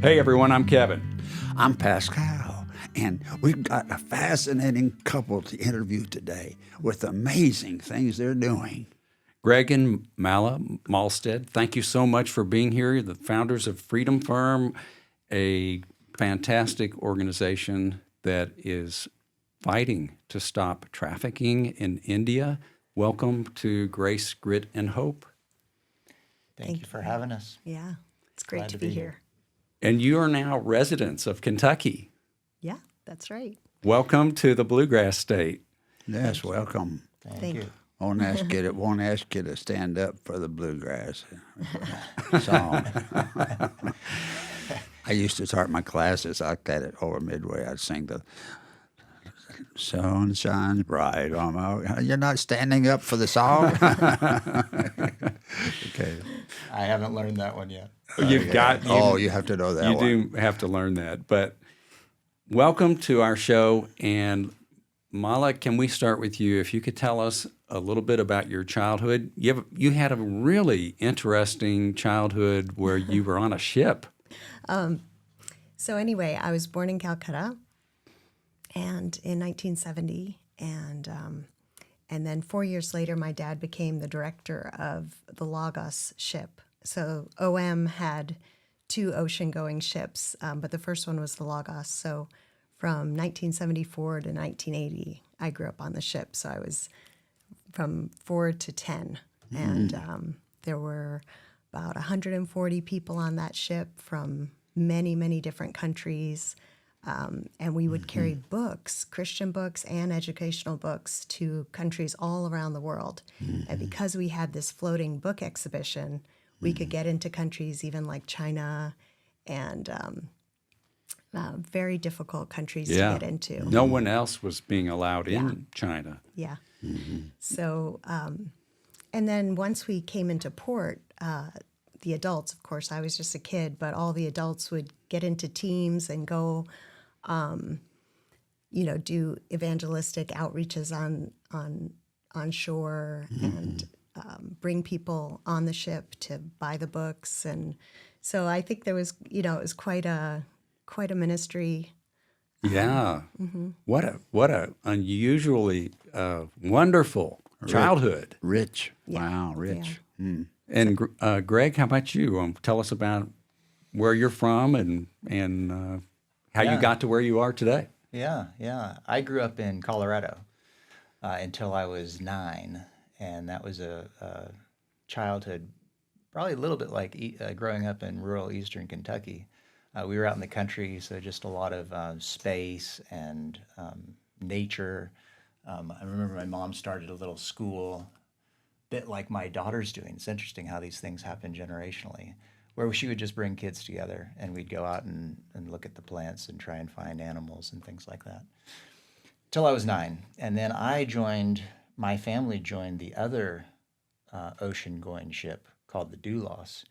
Hey everyone, I'm Kevin. I'm Pascal, and we've got a fascinating couple to interview today with amazing things they're doing. Greg and Mala Malstead, thank you so much for being here. The founders of Freedom Firm, a fantastic organization that is fighting to stop trafficking in India. Welcome to Grace, Grit, and Hope. Thank you for having us. Yeah, it's great Glad to to be be here. And you are now residents of Kentucky. Yeah, that's right. Welcome to the Bluegrass State. Yes, welcome. Thank you. Won't ask you to stand up for the bluegrass song. I used to start my classes like that at Over Midway. I'd sing the sun shines bright on my. You're not standing up for the song. Okay. I haven't learned that one yet. You've got. You have to know that You one. do have to learn that. But welcome to our show. And Mala, can we start with you? If you could tell us a little bit about your childhood. You had a really interesting childhood where you were on a ship. So anyway, I was born in Calcutta, and in 1970, and then 4 years later, my dad became the director of the Lagos ship. So OM had two ocean-going ships, but the first one was the Lagos. So from 1974 to 1980, I grew up on the ship. So I was from 4 to 10, and there were about 140 people on that ship from many, many different countries. And we would carry books, Christian books and educational books, to countries all around the world. And because we had this floating book exhibition, we could get into countries even like China and very difficult countries to get into. No one else was being allowed in China. Yeah. So, and then once we came into port, the adults, of course, I was just a kid, but all the adults would get into teams and go, do evangelistic outreaches on shore and bring people on the ship to buy the books. And so I think there was, it was quite a ministry. Yeah. What a unusually wonderful childhood. Rich. Yeah. Wow, rich. Yeah. And Greg, how about you? Tell us about where you're from and how you got to where you are today. Yeah. I grew up in Colorado until I was 9, and that was a childhood probably a little bit like growing up in rural eastern Kentucky. We were out in the country, so just a lot of space and nature. I remember my mom started a little school, bit like my daughter's doing. It's interesting how these things happen generationally, where she would just bring kids together and we'd go out and look at the plants and try and find animals and things like that. Till I was 9. And then my family joined the other ocean-going ship called the Doulos,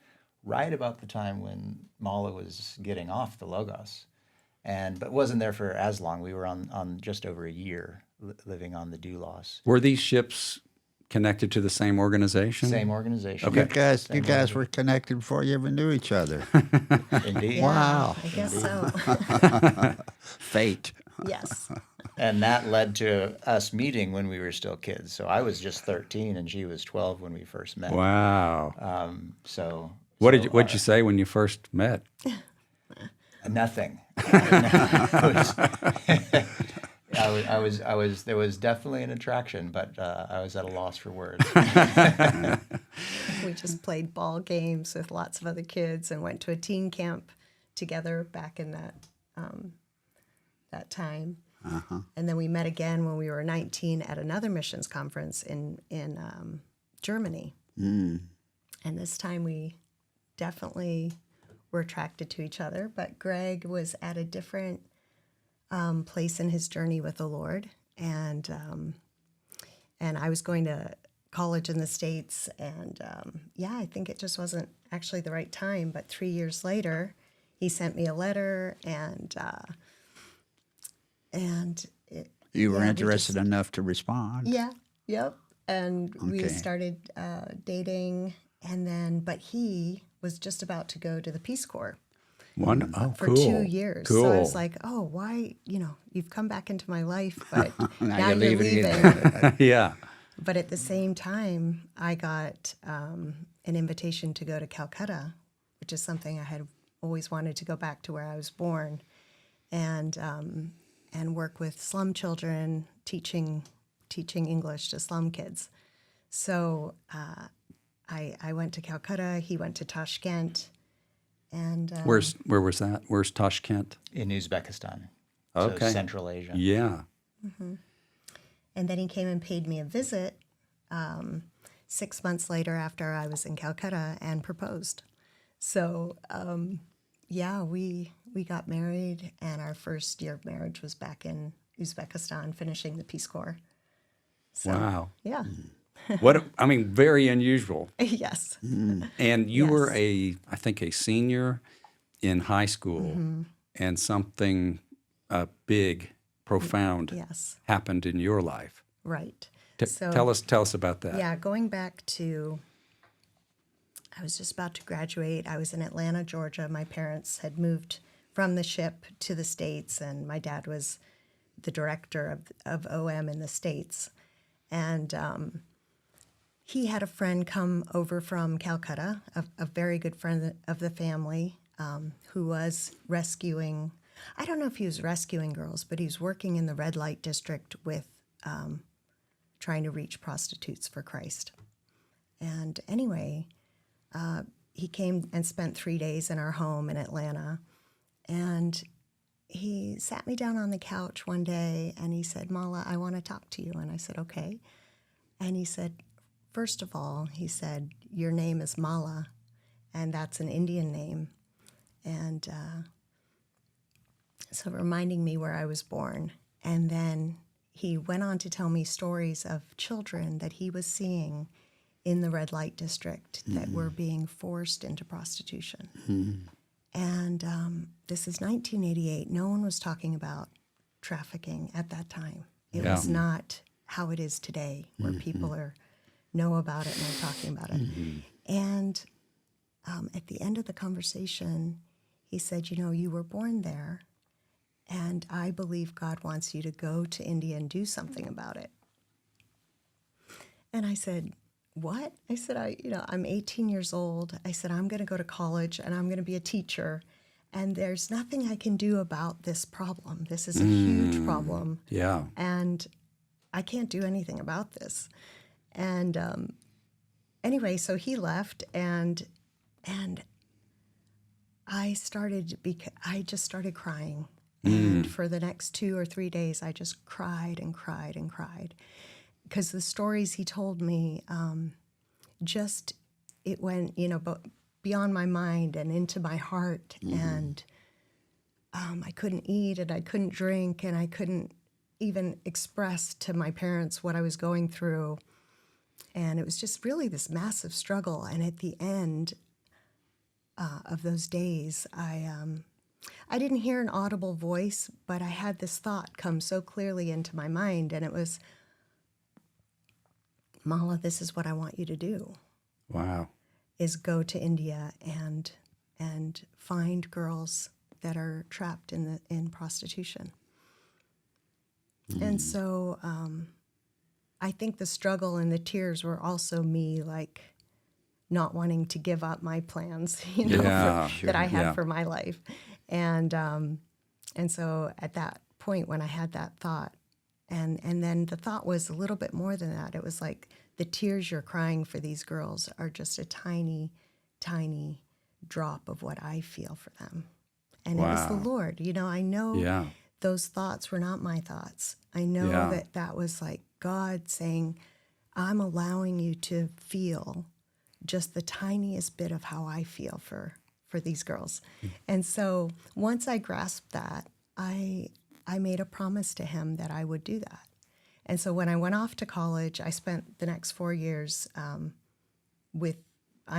right about the time when Mala was getting off the Logos. But wasn't there for as long. We were on just over a year living on the Doulos. Were these ships connected to the same organization? Same organization. Okay. You guys were connected before you ever knew each other. Indeed. Wow. I guess so. Fate. Yes. And that led to us meeting when we were still kids. So I was just 13 and she was 12 when we first met. Wow. What'd you say when you first met? Nothing. There was definitely an attraction, but I was at a loss for words. We just played ball games with lots of other kids and went to a teen camp together back in that time. And then we met again when we were 19 at another missions conference in Germany. And this time we definitely were attracted to each other, but Greg was at a different place in his journey with the Lord, and I was going to college in the States, and I think it just wasn't actually the right time. But 3 years later, he sent me a letter, and You were interested enough to respond. Yeah, yep. And we Okay. started dating, and then, but he was just about to go to the Peace Corps. Oh, for cool. 2 years. Cool. So I was like, oh, why, you've come back into my life, but Now now you're you're leaving leaving. Yeah. But at the same time, I got an invitation to go to Calcutta, which is something I had always wanted to go back to where I was born, and work with slum children, teaching English to slum kids. So I went to Calcutta. He went to Tashkent, and Where was that? Where's Tashkent? In Uzbekistan. Okay. So Central Asia. Yeah. and then he came and paid me a visit 6 months later after I was in Calcutta and proposed. So yeah, we got married, and our first year of marriage was back in Uzbekistan, finishing the Peace Corps. So, Wow. yeah. Very unusual. Yes. And you were Yes. I think a senior in high school, and something big, profound Yes. happened in your life. Right. Tell us about that. Yeah, going back to, I was just about to graduate. I was in Atlanta, Georgia. My parents had moved from the ship to the States, and my dad was the director of OM in the States. And he had a friend come over from Calcutta, a very good friend of the family, who was rescuing, I don't know if he was rescuing girls, but he was working in the red light district with trying to reach prostitutes for Christ. And anyway, he came and spent 3 days in our home in Atlanta. And he sat me down on the couch one day and he said, Mala, I want to talk to you. And I said, okay. And he said, first of all, he said, your name is Mala, and that's an Indian name. And so reminding me where I was born. And then he went on to tell me stories of children that he was seeing in the red light district that were being forced into prostitution. And this is 1988. No one was talking about trafficking at that time. It was not how it is today, where people know about it and are talking about it. And at the end of the conversation, he said, you were born there, and I believe God wants you to go to India and do something about it. And I said, what? I said, I'm 18 years old. I said, I'm going to go to college and I'm going to be a teacher. And there's nothing I can do about this problem. This is a huge problem. Yeah. And I can't do anything about this. And anyway, so he left, and I just started crying. And for the next 2 or 3 days, I just cried and cried and cried. Because the stories he told me, it went, beyond my mind and into my heart. And I couldn't eat and I couldn't drink and I couldn't even express to my parents what I was going through. And it was just really this massive struggle. And at the end of those days, I didn't hear an audible voice, but I had this thought come so clearly into my mind, and it was, Mala, this is what I want you to do. Wow. Is go to India and find girls that are trapped in prostitution. And so I think the struggle and the tears were also me, like, not wanting to give up my plans, that I had for my life. And so at that point when I had that thought, and then the thought was a little bit more than that. It was like, the tears you're crying for these girls are just a tiny, tiny drop of what I feel for them. And it was the Lord. I know those thoughts were not my thoughts. I know that was like God saying, I'm allowing you to feel just the tiniest bit of how I feel for these girls. And so once I grasped that, I made a promise to him that I would do that. And so when I went off to college, I spent the next 4 years I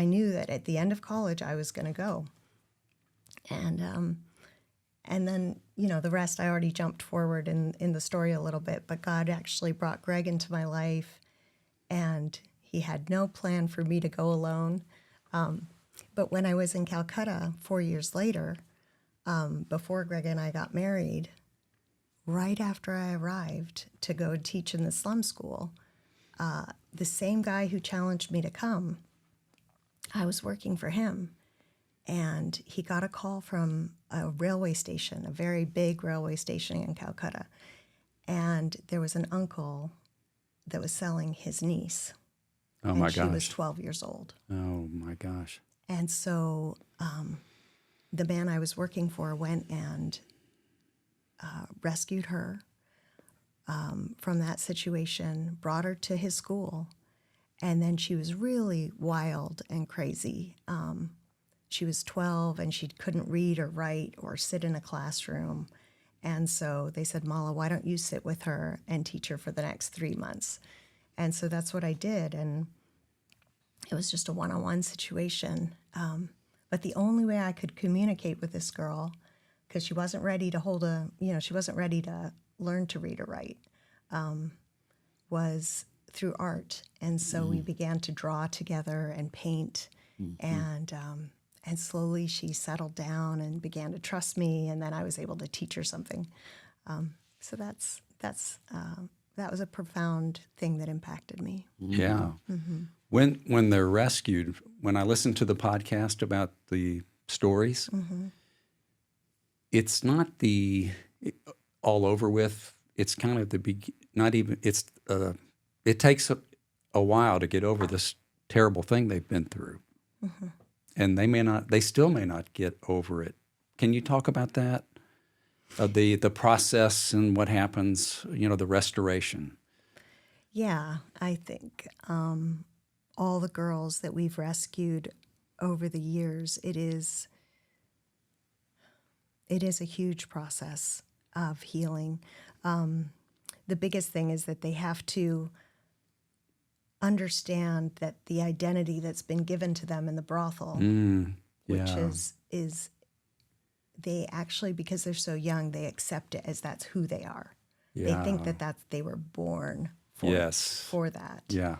knew that at the end of college I was going to go. And then, the rest, I already jumped forward in the story a little bit, but God actually brought Greg into my life, and he had no plan for me to go alone. But when I was in Calcutta 4 years later, before Greg and I got married, right after I arrived to go teach in the slum school, the same guy who challenged me to come, I was working for him. And he got a call from a railway station, a very big railway station in Calcutta. And there was an uncle that was selling his niece. Oh, my and she was gosh. 12 years old. Oh, my gosh. And so the man I was working for went and rescued her from that situation, brought her to his school. And then she was really wild and crazy. She was 12 and she couldn't read or write or sit in a classroom. And so they said, Mala, why don't you sit with her and teach her for the next 3 months? And so that's what I did. And it was just a one-on-one situation. But the only way I could communicate with this girl, because she wasn't ready to she wasn't ready to learn to read or write, was through art. And so we began to draw together and paint. And slowly she settled down and began to trust me, and then I was able to teach her something. So that was a profound thing that impacted me. Yeah. When they're rescued, when I listen to the podcast about the stories, it's not the all over with. It's kind of not even. It takes a while to get over this terrible thing they've been through. And they still may not get over it. Can you talk about that? The process and what happens, the restoration. Yeah, I think all the girls that we've rescued over the years, it is a huge process of healing. The biggest thing is that they have to understand that the identity that's been given to them in the brothel, which is they actually, because they're so young, they accept it as that's who they are. Yeah. They think that they were born for that. Yeah.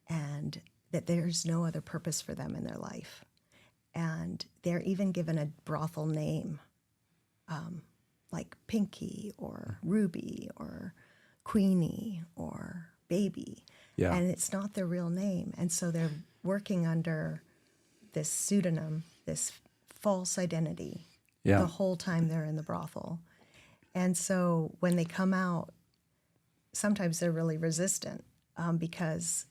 And that there's no other purpose for them in their life. And they're even given a brothel name, like Pinky or Ruby or Queenie or Baby. Yeah. And it's not their real name. And so they're working under this pseudonym, this false identity, the whole time they're in the brothel. And so when they come out, sometimes they're really resistant because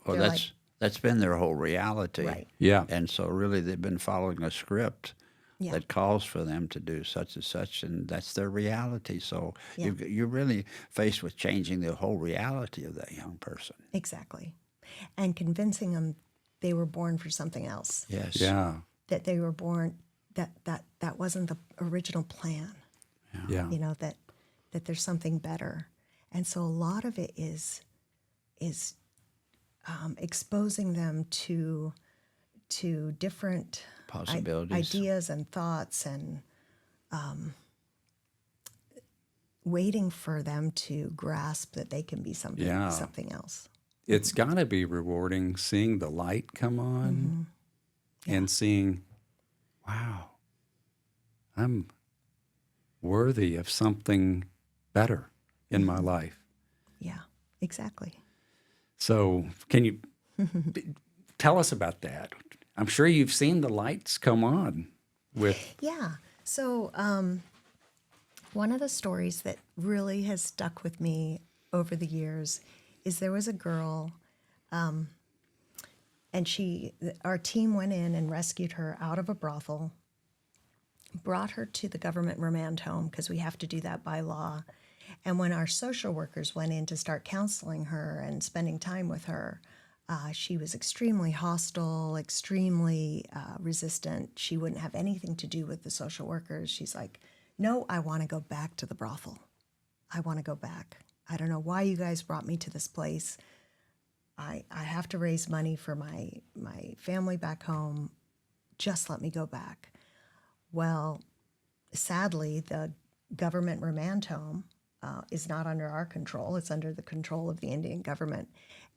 they're that's been their whole reality. Right. Yeah. And so really they've been following a script Yeah. that calls for them to do such and such, and that's their reality. So you're really faced with changing the whole reality of that young person. Exactly. And convincing them they were born for something else. Yes. Yeah. That they were born, that wasn't the original plan. Yeah. That there's something better. And so a lot of it is exposing them to different Possibilities. ideas and thoughts, and waiting for them to grasp that they can be something else. It's got to be rewarding seeing the light come on and seeing, wow, I'm worthy of something better in my life. Yeah, exactly. So can you tell us about that? I'm sure you've seen the lights come on with... Yeah. So one of the stories that really has stuck with me over the years is there was a girl, and our team went in and rescued her out of a brothel, brought her to the government remand home because we have to do that by law. And when our social workers went in to start counseling her and spending time with her, she was extremely hostile, extremely resistant. She wouldn't have anything to do with the social workers. She's like, no, I want to go back to the brothel. I want to go back. I don't know why you guys brought me to this place. I have to raise money for my family back home. Just let me go back. Well, sadly, the government remand home is not under our control. It's under the control of the Indian government.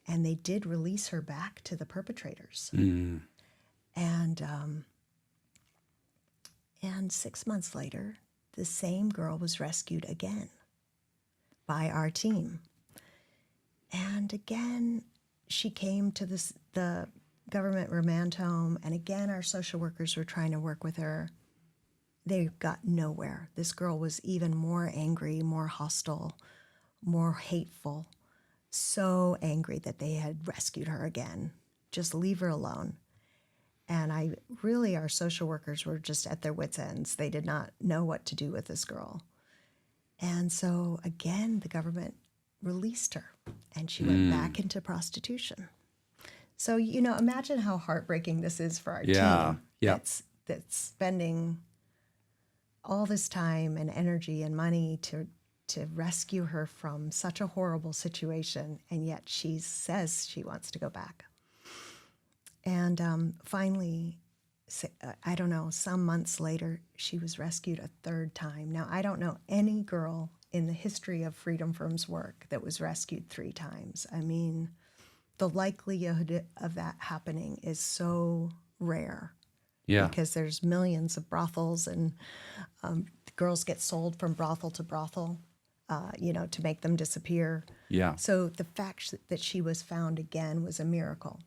And they did release her back to the perpetrators. And And 6 months later, the same girl was rescued again by our team. And again, she came to the government remand home, and again, our social workers were trying to work with her. They got nowhere. This girl was even more angry, more hostile, more hateful, so angry that they had rescued her again. Just leave her alone. And our social workers were just at their wits' ends. They did not know what to do with this girl. And so again, the government released her, and she went back into prostitution. So, imagine how heartbreaking this is for our team. Yeah. That's spending all this time and energy and money to rescue her from such a horrible situation, and yet she says she wants to go back. And finally, I don't know, some months later, she was rescued a third time. Now, I don't know any girl in the history of Freedom Firm's work that was rescued 3 times. I mean, the likelihood of that happening is so rare. Yeah. Because there's millions of brothels, and girls get sold from brothel to brothel, to make them disappear. Yeah. So the fact that she was found again was a miracle.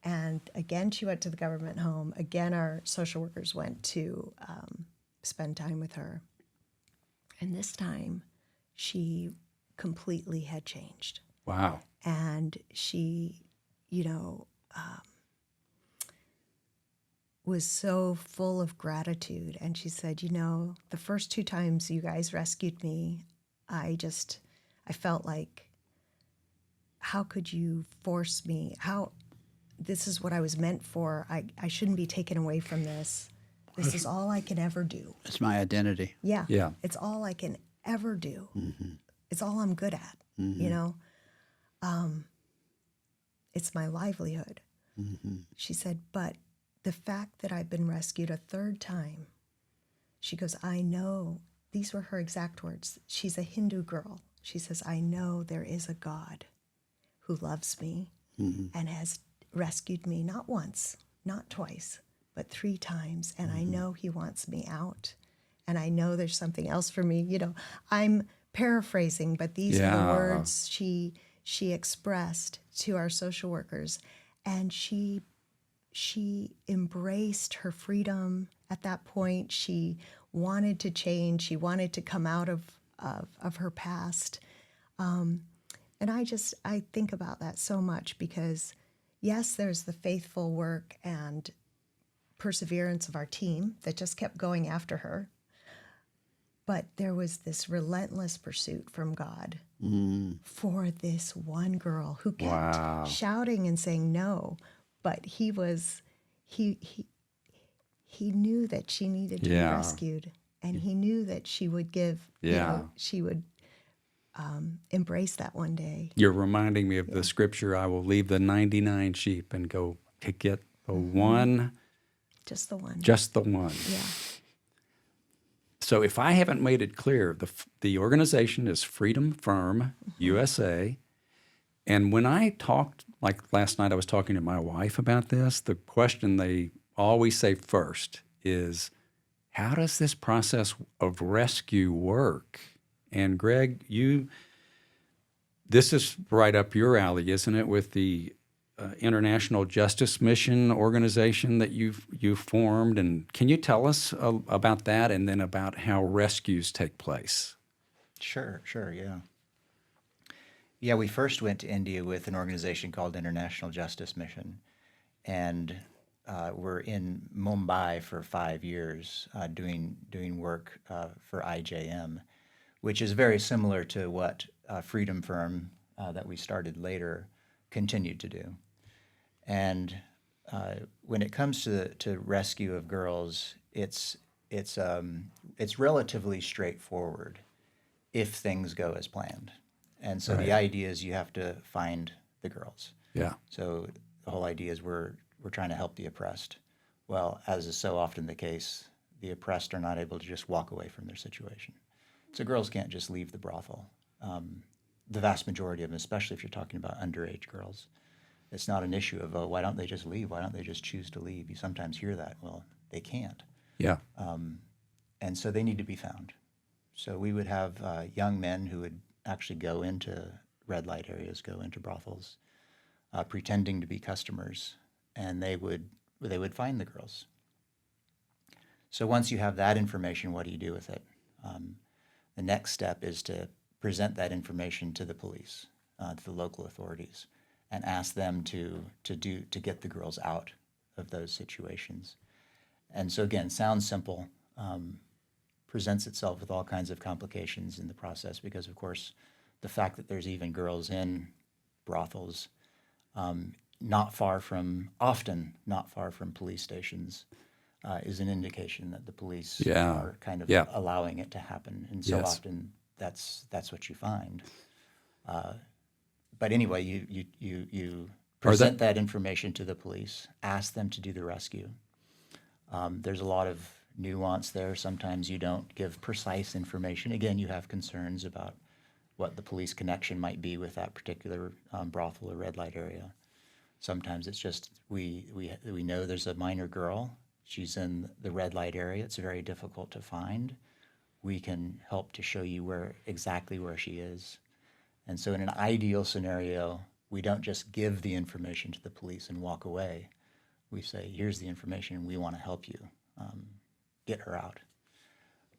And again, she went to the government home. Again, our social workers went to spend time with her. And this time, she completely had changed. Wow. And she, was so full of gratitude. And she said, the first 2 times you guys rescued me, I felt like, how could you force me? This is what I was meant for. I shouldn't be taken away from this. This is all I can ever do. It's my identity. Yeah. Yeah. It's all I can ever do. Mm-hmm. It's all I'm good at, It's my livelihood. Mm-hmm. She said, but the fact that I've been rescued a 3rd time, she goes, I know, these were her exact words. She's a Hindu girl. She says, I know there is a God who loves me and has rescued me not once, not twice, but 3 times. And I know he wants me out. And I know there's something else for me. I'm paraphrasing, but these are the words she expressed to our social workers. And she embraced her freedom at that point. She wanted to change. She wanted to come out of her past. And I think about that so much because, yes, there's the faithful work and perseverance of our team that just kept going after her. But there was this relentless pursuit from God for this one girl who kept shouting and saying no. But he knew that she needed to be rescued, and he knew that she would give. She would embrace that one day. You're reminding me of the scripture, I will leave the 99 sheep and go to get the one. Just the one. Just the one. Yeah. So if I haven't made it clear, the organization is Freedom Firm USA. And when I talked, like last night I was talking to my wife about this, the question they always say first is, how does this process of rescue work? And Greg, this is right up your alley, isn't it, with the International Justice Mission organization that you've formed? And can you tell us about that and then about how rescues take place? Sure, yeah. Yeah, we first went to India with an organization called International Justice Mission, and we're in Mumbai for 5 years doing work for IJM, which is very similar to what Freedom Firm that we started later continued to do. And when it comes to rescue of girls, it's relatively straightforward if things go as planned. And so the idea is you have to find the girls. Yeah. So the whole idea is we're trying to help the oppressed. Well, as is so often the case, the oppressed are not able to just walk away from their situation. So girls can't just leave the brothel. The vast majority of them, especially if you're talking about underage girls, it's not an issue of, why don't they just leave? Why don't they just choose to leave? You sometimes hear that. Well, they can't. Yeah. And so they need to be found. So we would have young men who would actually go into red light areas, go into brothels, pretending to be customers, and they would find the girls. So once you have that information, what do you do with it? The next step is to present that information to the police, to the local authorities, and ask them to get the girls out of those situations. And so again, sounds simple, presents itself with all kinds of complications in the process because, of course, the fact that there's even girls in brothels, often not far from police stations, is an indication that the police are kind of allowing it to happen. And so often that's what you find. But anyway, you present that information to the police, ask them to do the rescue. There's a lot of nuance there. Sometimes you don't give precise information. Again, you have concerns about what the police connection might be with that particular brothel or red light area. Sometimes it's just we know there's a minor girl. She's in the red light area. It's very difficult to find. We can help to show you exactly where she is. And so in an ideal scenario, we don't just give the information to the police and walk away. We say, here's the information. We want to help you get her out.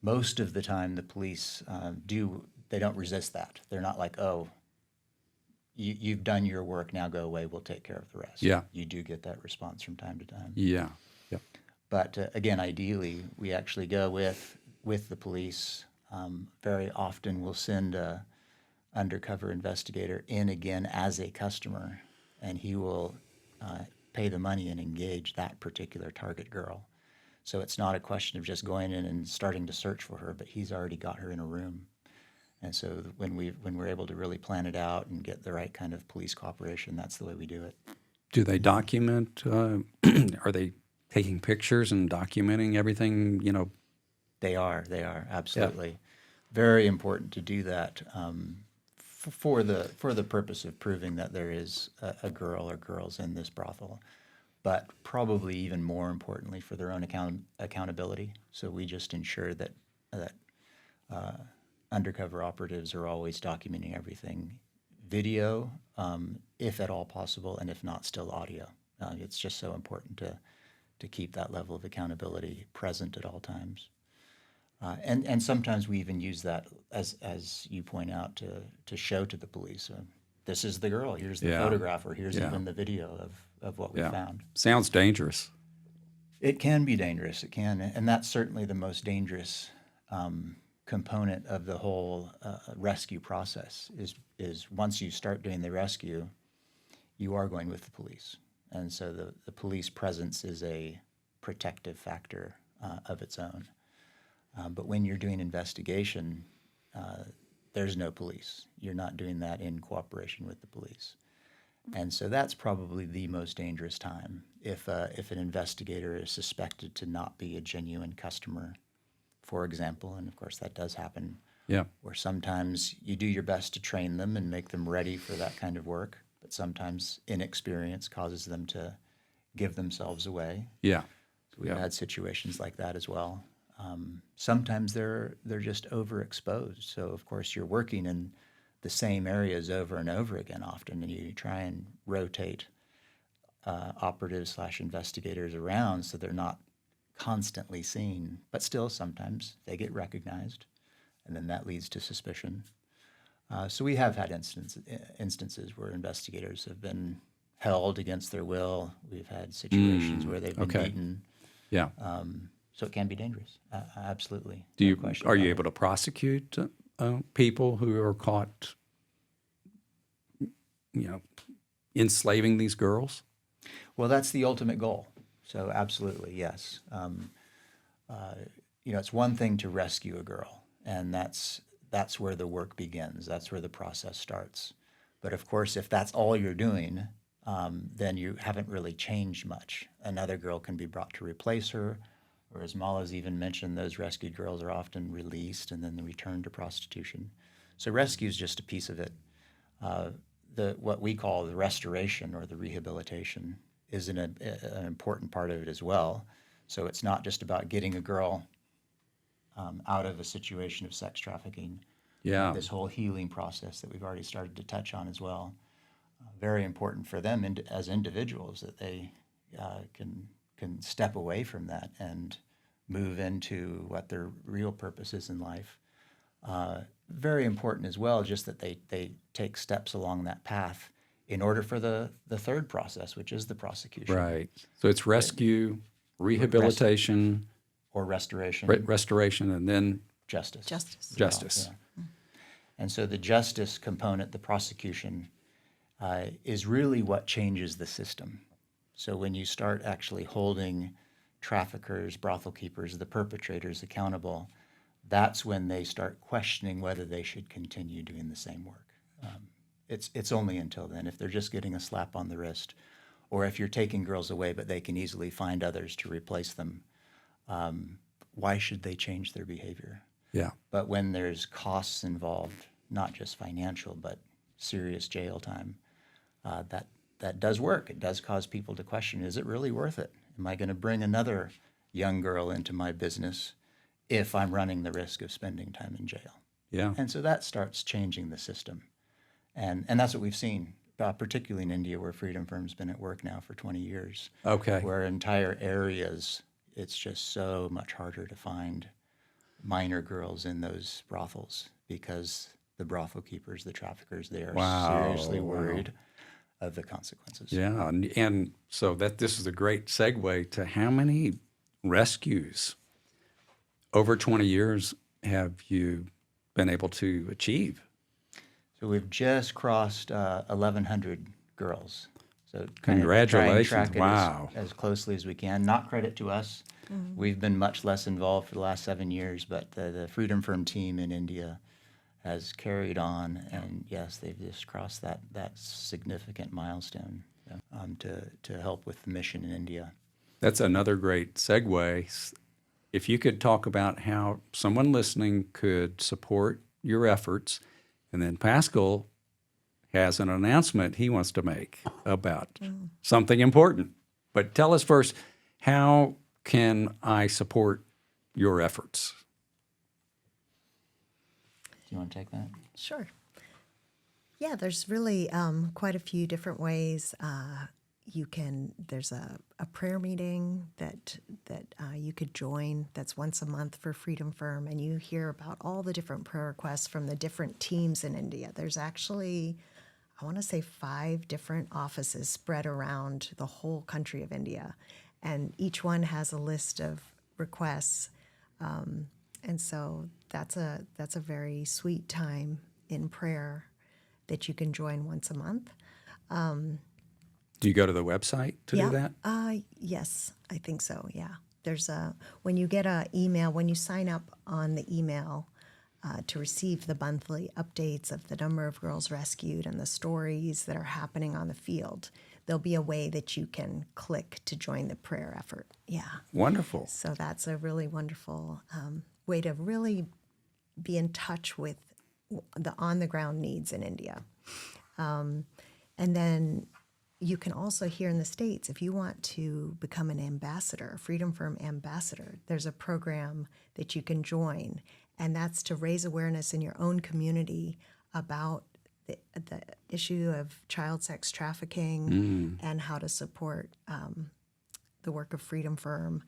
Most of the time, the police they don't resist that. They're not like, oh, you've done your work, now go away, we'll take care of the rest. Yeah. You do get that response from time to time. Yeah. Yep. But again, ideally, we actually go with the police. Very often we'll send a undercover investigator in again as a customer, and he will pay the money and engage that particular target girl. So it's not a question of just going in and starting to search for her, but he's already got her in a room. And so when we're able to really plan it out and get the right kind of police cooperation, that's the way we do it. Do they document? Are they taking pictures and documenting everything? They are absolutely. Yeah. Very important to do that for the purpose of proving that there is a girl or girls in this brothel, but probably even more importantly for their own accountability. So we just ensure that undercover operatives are always documenting everything, video, if at all possible, and if not, still audio. It's just so important to keep that level of accountability present at all times. And sometimes we even use that, as you point out, to show to the police, this is the girl, here's the photograph, or here's even the video of what we found. Sounds dangerous. It can be dangerous, it can, and that's certainly the most dangerous component of the whole rescue process is once you start doing the rescue, you are going with the police. And so the police presence is a protective factor of its own. But when you're doing investigation, there's no police. You're not doing that in cooperation with the police. And so that's probably the most dangerous time if an investigator is suspected to not be a genuine customer, for example, and of course that does happen. Yeah. Where sometimes you do your best to train them and make them ready for that kind of work, but sometimes inexperience causes them to give themselves away. Yeah. So we've had situations like that as well. Sometimes they're just overexposed. So of course you're working in the same areas over and over again often, and you try and rotate operatives / investigators around so they're not constantly seen, but still sometimes they get recognized, and then that leads to suspicion. So we have had instances where investigators have been held against their will. We've had situations where they've been beaten. Yeah. So it can be dangerous. Absolutely. Are you able to prosecute people who are caught, enslaving these girls? Well, that's the ultimate goal. So absolutely, yes. It's one thing to rescue a girl, and that's where the work begins. That's where the process starts. But of course, if that's all you're doing, then you haven't really changed much. Another girl can be brought to replace her, or as Mala's even mentioned, those rescued girls are often released and then returned to prostitution. So rescue is just a piece of it. What we call the restoration or the rehabilitation is an important part of it as well. So it's not just about getting a girl out of a situation of sex trafficking. Yeah. This whole healing process that we've already started to touch on as well. Very important for them as individuals that they can step away from that and move into what their real purpose is in life. Very important as well, just that they take steps along that path in order for the third process, which is the prosecution. Right. So it's rescue, rehabilitation, Or restoration. restoration, and then Justice. justice. Yeah. And so the justice component, the prosecution, is really what changes the system. So when you start actually holding traffickers, brothel keepers, the perpetrators accountable, that's when they start questioning whether they should continue doing the same work. It's only until then. If they're just getting a slap on the wrist, or if you're taking girls away but they can easily find others to replace them, why should they change their behavior? Yeah. But when there's costs involved, not just financial, but serious jail time, that does work. It does cause people to question, is it really worth it? Am I going to bring another young girl into my business if I'm running the risk of spending time in jail? Yeah. And so that starts changing the system. And that's what we've seen, particularly in India, where Freedom Firm's been at work now for 20 years. Okay. Where entire areas, it's just so much harder to find minor girls in those brothels because the brothel keepers, the traffickers, they are seriously worried of the consequences. Yeah. And so this is a great segue to how many rescues over 20 years have you been able to achieve? So we've just crossed 1,100 girls. So kind of Congratulations. try and track it Wow. as closely as we can. Not credit to us. We've been much less involved for the last 7 years, but the Freedom Firm team in India has carried on, and yes, they've just crossed that significant milestone to help with the mission in India. That's another great segue. If you could talk about how someone listening could support your efforts, and then Pascal has an announcement he wants to make about something important. But tell us first, how can I support your efforts? Do you want to take that? Sure. Yeah, there's really quite a few different ways. There's a prayer meeting that you could join that's once a month for Freedom Firm, and you hear about all the different prayer requests from the different teams in India. There's actually, I want to say, 5 different offices spread around the whole country of India, and each one has a list of requests. And so that's a very sweet time in prayer that you can join once a month. Do you go to the website to do that? Yes, I think so. Yeah, there's when you get an email, when you sign up on the email to receive the monthly updates of the number of girls rescued and the stories that are happening on the field, there'll be a way that you can click to join the prayer effort. Yeah. Wonderful. So that's a really wonderful way to really be in touch with the on-the-ground needs in India. And then you can also, here in the States, if you want to become an ambassador, a Freedom Firm ambassador, there's a program that you can join, and that's to raise awareness in your own community about the issue of child sex trafficking and how to support the work of Freedom Firm.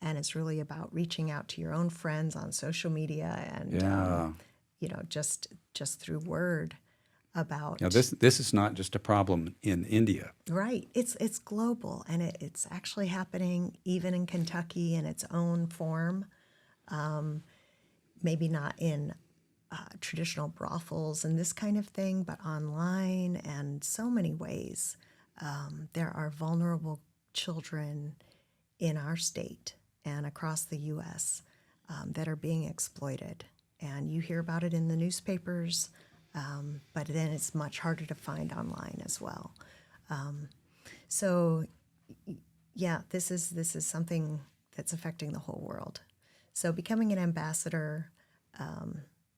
And it's really about reaching out to your own friends on social media and, just through word about. Now, this is not just a problem in India. Right. It's global, and it's actually happening even in Kentucky in its own form. Maybe not in traditional brothels and this kind of thing, but online and so many ways. There are vulnerable children in our state and across the U.S. That are being exploited. And you hear about it in the newspapers, but then it's much harder to find online as well. So, yeah, this is something that's affecting the whole world. So becoming an ambassador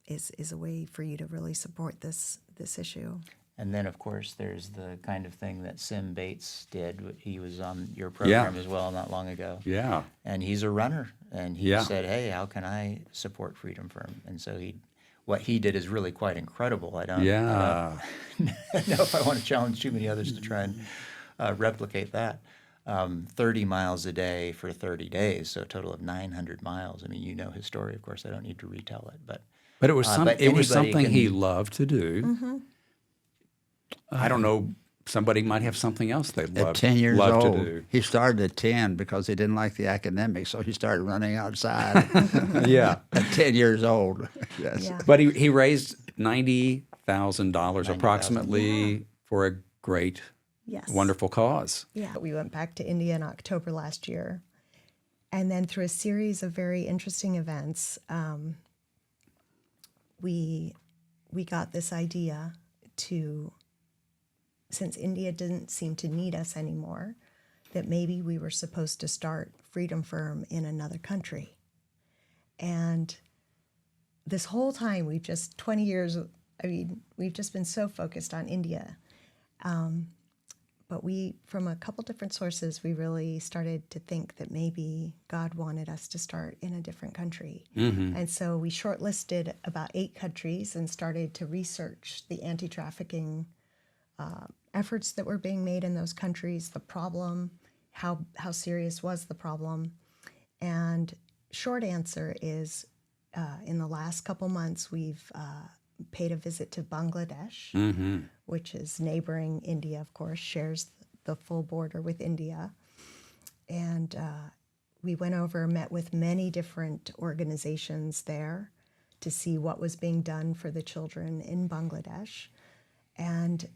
is a way for you to really support this issue. And then, of course, there's the kind of thing that Sim Bates did. He was on your program as well not long ago. Yeah. And he's a runner. And he Yeah. said, hey, how can I support Freedom Firm? And so what he did is really quite incredible. I don't know if I want to challenge too many others to try and replicate that. 30 miles a day for 30 days, so a total of 900 miles. I mean, you know his story, of course. I don't need to retell it. But it was something he loved to do. Mm-hmm. I don't know. Somebody might have something else they'd At love, 10 years love old, to do. he started at 10 because he didn't like the academics, so he started running outside Yeah. at 10 years old. Yes. Yeah. But he raised $90,000 approximately for a great, Yes. wonderful cause. Yeah. We went back to India in October last year. And then through a series of very interesting events, we got this idea to, since India didn't seem to need us anymore, that maybe we were supposed to start Freedom Firm in another country. And this whole time, 20 years, we've just been so focused on India. But from a couple different sources, we really started to think that maybe God wanted us to start in a different country. Mm-hmm. And so we shortlisted about 8 countries and started to research the anti-trafficking efforts that were being made in those countries, the problem, how serious was the problem. And short answer is, in the last couple months, we've paid a visit to Bangladesh, Mm-hmm. which is neighboring India, of course, shares the full border with India. And we went over, met with many different organizations there to see what was being done for the children in Bangladesh. And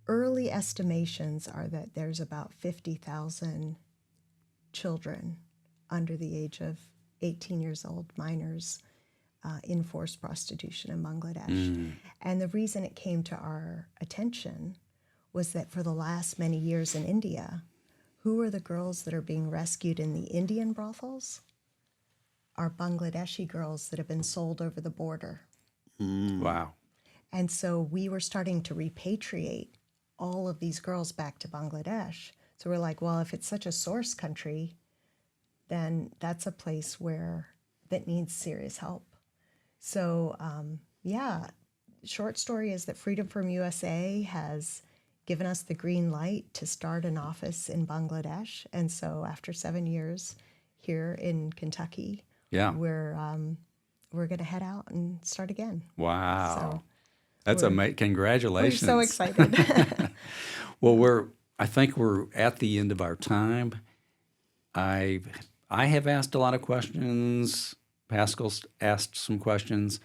early estimations are that there's about 50,000 children under the age of 18 years old, minors, in forced prostitution in Bangladesh. And the reason it came to our attention was that for the last many years in India, who are the girls that are being rescued in the Indian brothels? Are Bangladeshi girls that have been sold over the border. Wow. And so we were starting to repatriate all of these girls back to Bangladesh. So we're like, well, if it's such a source country, then that's a place that needs serious help. So, short story is that Freedom Firm USA has given us the green light to start an office in Bangladesh. And so after 7 years here in Kentucky, we're going to head out and start again. Wow. So That's amazing. Congratulations. we're so excited. Well, I think we're at the end of our time. I have asked a lot of questions. Pascal's asked some questions.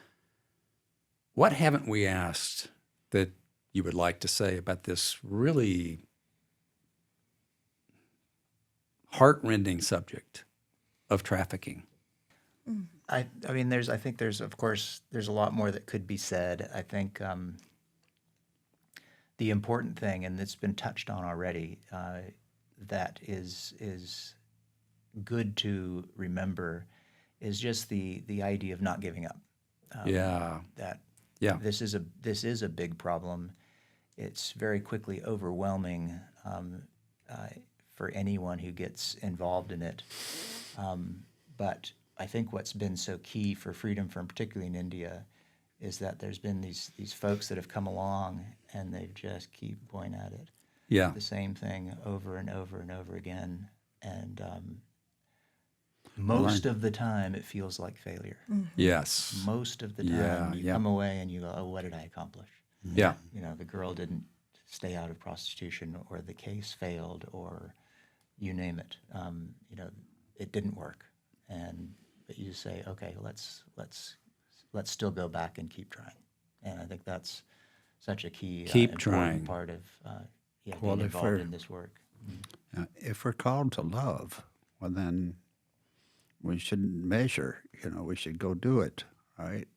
What haven't we asked that you would like to say about this really heart-rending subject of trafficking? I think there's a lot more that could be said. I think the important thing, and it's been touched on already, that is good to remember, is just the idea of not giving up. This is a big problem. It's very quickly overwhelming for anyone who gets involved in it. But I think what's been so key for Freedom Firm, particularly in India, is that there's been these folks that have come along and they just keep going at it. Yeah. The same thing over and over and over again. And most of the time it feels like failure. Yes. Most of the time you come away and you go, oh, what did I accomplish? Yeah. The girl didn't stay out of prostitution, or the case failed, or you name it. It didn't work. But you just say, okay, let's still go back and keep trying. And I think that's such a key important part of being involved in this work. If we're called to love, well, then we shouldn't measure. We should go do it, right?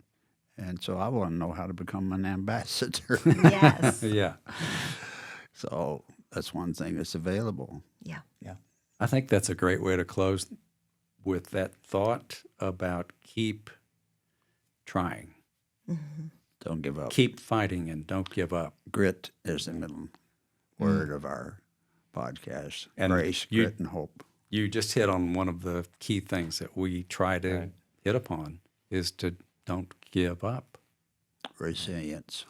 And so I want to know how to become an ambassador. Yes. Yeah. So that's one thing that's available. Yeah. I think that's a great way to close with that thought about keep trying. Don't Don't give up. Keep fighting and don't give up. Grit is the middle word of our podcast. And Grace, you- grit, and hope. You just hit on one of the key things that we try to hit upon is to don't give up. Resilience.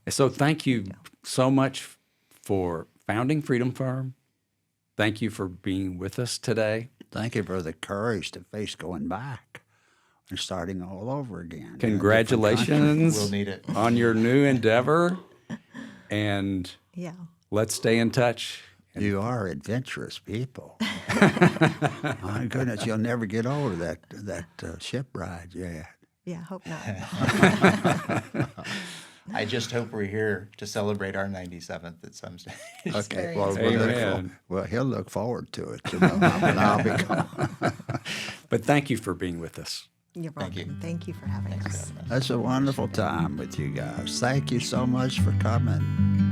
So thank you so much for founding Freedom Firm. Thank you for being with us today. Thank you for the courage to face going back and starting all over again. in a different country. Congratulations We'll need it. on your new endeavor. And Yeah. let's stay in touch. You are adventurous people. My goodness, you'll never get over that ship ride you had. Yeah, hope not. I just hope we're here to celebrate our 97th at some stage. Okay, Amen. well, he'll look forward to it. You know, and I'll be coming. But thank you for being with us. You're welcome. Thank you. Thank you for having us. That's a wonderful time with you guys. Thank you so much for coming.